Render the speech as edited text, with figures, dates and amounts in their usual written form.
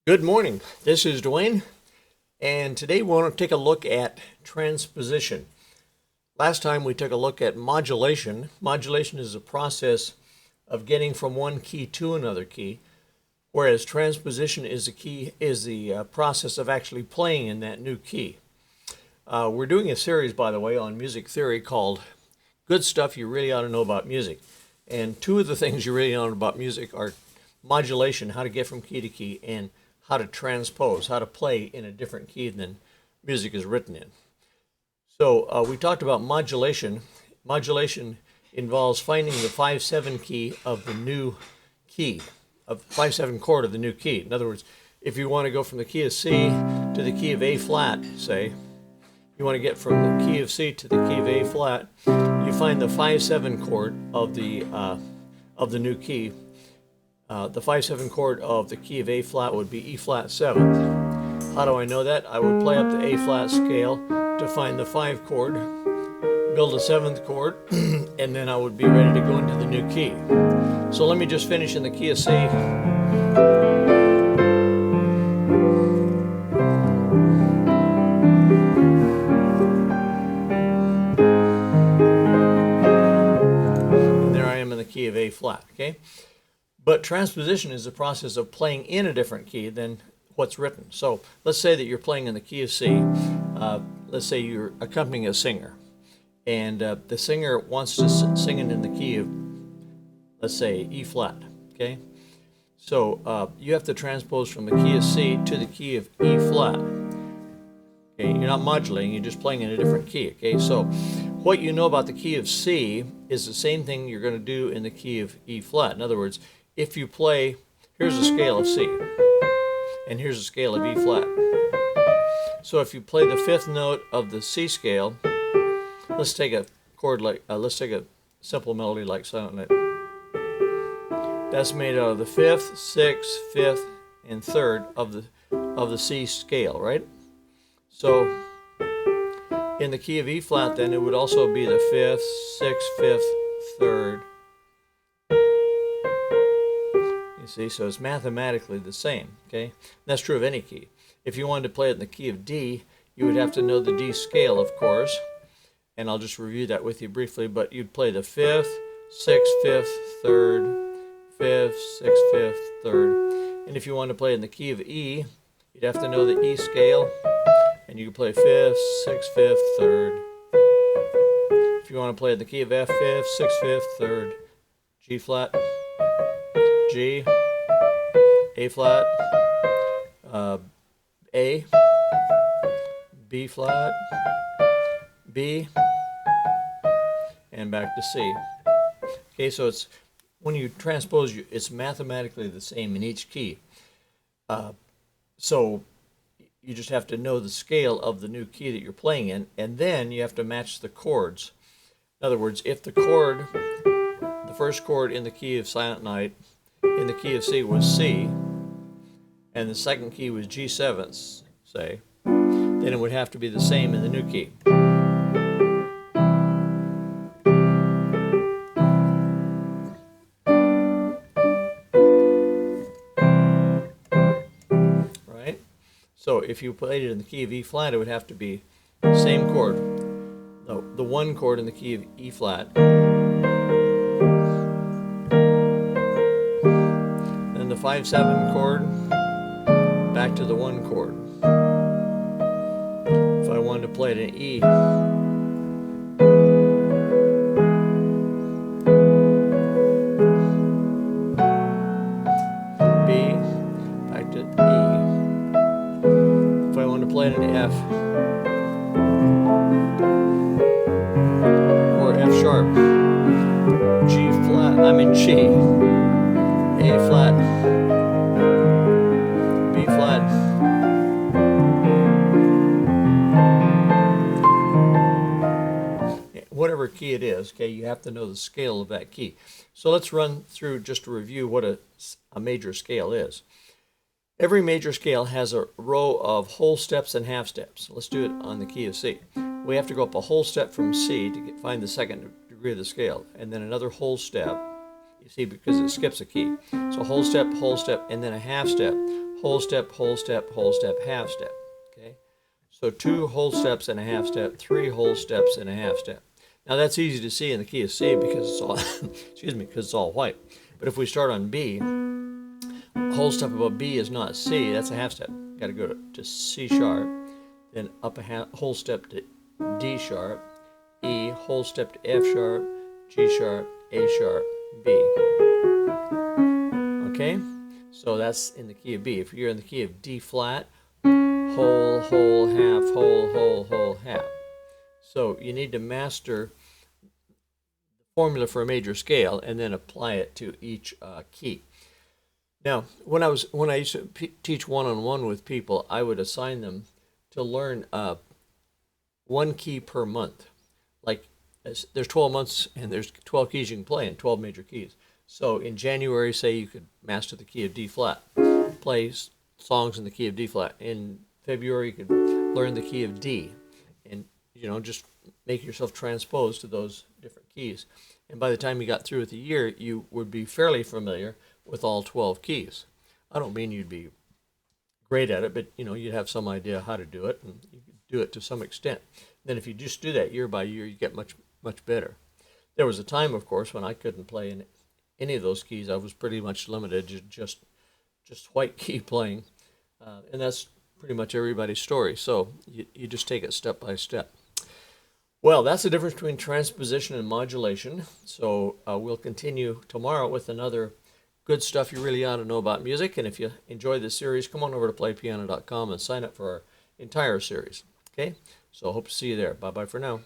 Good morning. This is Dwayne, and today we want to take a look at transposition. Last time we took a look at modulation. Modulation is a process of getting from one key to another key, whereas transposition is the process of actually playing in that new key. We're doing a series, by the way, on music theory called Good Stuff You Really Ought to Know About Music. And two of the things you really ought to know about music are modulation, how to get from key to key, and how to transpose, how to play in a different key than music is written in. So we talked about modulation. Modulation involves finding the 5/7 key of the new key, of 5/7 chord of the new key. In other words, if you want to go from the key of C to the key of A flat, say, you want to get from the key of C to the key of A flat, you find the 5/7 chord of the new key. The 5/7 chord of the key of A flat would be E flat 7th. How do I know that? I would play up the A flat scale to find the 5 chord, build a 7th chord, and then I would be ready to go into the new key. So let me just finish in the key of C. And there I am in the key of A flat, okay? But transposition is the process of playing in a different key than what's written. So let's say that you're playing in the key of C. Let's say you're accompanying a singer, and the singer wants to sing it in the key of, let's say, E flat. Okay, so you have to transpose from the key of C to the key of E flat. Okay, you're not modulating; you're just playing in a different key. Okay, so what you know about the key of C is the same thing you're going to do in the key of E flat. In other words, if you play, here's a scale of C, and here's a scale of E flat. So if you play the 5th note of the C scale, let's take a chord like, let's take a simple melody like Silent Night. That's made out of the 5th, 6th, 5th, and 3rd of the C scale, right? So in the key of E flat, then it would also be the 5th, 6th, 5th, 3rd. You see, so it's mathematically the same, okay? That's true of any key. If you wanted to play it in the key of D, you would have to know the D scale, of course, and I'll just review that with you briefly, but you'd play the 5th, 6th, 5th, 3rd, 5th, 6th, 5th, 3rd. And if you wanted to play it in the key of E, you'd have to know the E scale, and you could play 5th, 6th, 5th, 3rd. If you want to play it in the key of F, 5th, 6th, 5th, 3rd, G flat, G, A flat, A, B flat, B, and back to C. Okay, so it's when you transpose, it's mathematically the same in each key. So you just have to know the scale of the new key that you're playing in, and then you have to match the chords. In other words, if the chord, the first chord in the key of Silent Night, in the key of C was C, and the second key was G7, say, then it would have to be the same in the new key. Right? So if you played it in the key of E flat, it would have to be the same chord. No, the 1 chord in the key of E flat. The 5/7 chord, back to the 1 chord. If I wanted to play it in E, B, back to E. If I wanted to play it in F, or F sharp, G flat, G, A flat, B flat, whatever key it is, okay, you have to know the scale of that key. So let's run through just to review what a major scale is. Every major scale has a row of whole steps and half steps. Let's do it on the key of C. We have to go up a whole step from C to find the 2nd degree of the scale, and then another whole step, you see, because it skips a key. So whole step, and then a half step. whole step, whole step, whole step, half step. Okay, so 2 whole steps and a half step, 3 whole steps and a half step. Now that's easy to see in the key of C because it's all excuse me, because it's all white. But if we start on B, whole step above B is not C, that's a half step. Got to go to C sharp, then up a whole step to D sharp, E, whole step to F sharp, G sharp, A sharp, B. Okay, so that's in the key of B. If you're in the key of D flat, whole, whole, half, whole, whole, whole, half. So you need to master the formula for a major scale and then apply it to each key. Now, when I used to teach one-on-one with people, I would assign them to learn 1 key per month. Like there's 12 months and there's 12 keys you can play in, 12 major keys. So in January, say you could master the key of D flat, play songs in the key of D flat. In February, you could learn the key of D, and just make yourself transpose to those different keys. And by the time you got through with the year, you would be fairly familiar with all 12 keys. I don't mean you'd be great at it, but you'd have some idea how to do it, and you could do it to some extent. Then if you just do that year by year, you get much, much better. There was a time, of course, when I couldn't play in any of those keys. I was pretty much limited to just white key playing, and that's pretty much everybody's story. So you just take it step by step. Well, that's the difference between transposition and modulation. So we'll continue tomorrow with another good stuff you really ought to know about music. And if you enjoy this series, come on over to playpiano.com and sign up for our entire series. Okay? So I hope to see you there. Bye-bye for now.